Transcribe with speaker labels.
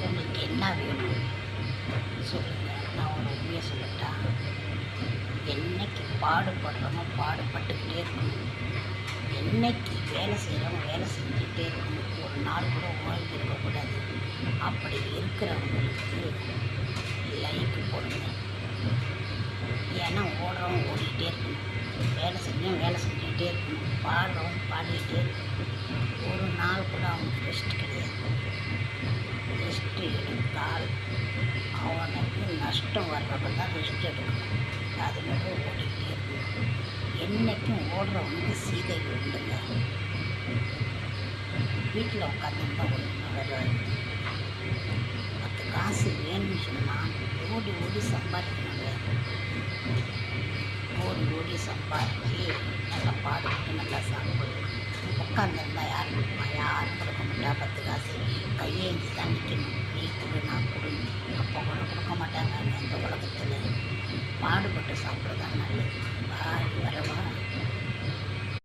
Speaker 1: உங்களுக்கு என்ன வேணும் சொல்லுங்கள். நான் ஒரு உண்மையை சொல்லட்டா, என்னைக்கு பாடுபடுறோமோ பாடுபட்டுக்கிட்டே இருக்கணும். என்னைக்கு வேலை செய்கிறவங்க வேலை செஞ்சுக்கிட்டே இருக்கணும். ஒரு நாள் கூட ஓய்வு இருக்கக்கூடாது. அப்படி இருக்கிறவங்களுக்கு லைக் போடுங்க. ஏன்னா ஓடுறவங்க ஓடிக்கிட்டே இருக்கணும், வேலை செஞ்சவங்க வேலை செஞ்சுக்கிட்டே இருக்கணும், பாடுறவங்க பாடிக்கிட்டே இருக்கணும். ஒரு நாள் கூட அவங்களுக்கு ரெஸ்ட் கிடையாது. ரெஸ்ட் எடுத்தால் அவனுக்கு நஷ்டம் வர்றப்ப தான் ரெஸ்ட் எடுக்கணும். அது மட்டும் ஓடிக்கிட்டே இருக்கணும். என்றைக்கும் ஓடுறவனுக்கு சீதை உண்டுங்க. வீட்டில் உட்காந்துருந்தா ஒன்றும் வராது. 10 காசு வேணும்னு சொன்னால் ஓடி ஓடி சம்பாதிக்கணுங்க. ஓடி ஓடி சம்பாதிச்சு நல்லா பாடுபட்டு நல்லா சாப்பிடணும். உட்காந்துருந்தா யாரும் கொடுப்பா? யாரும் கொடுக்க மாட்டா. 10 காசு கையேந்தி தான் நிற்கணும். நீ கொடு நான் கொடு, அப்போ கூட கொடுக்க மாட்டாங்க. இந்த உலகத்தில் பாடுபட்டு சாப்பிட்றது தான் நல்லது.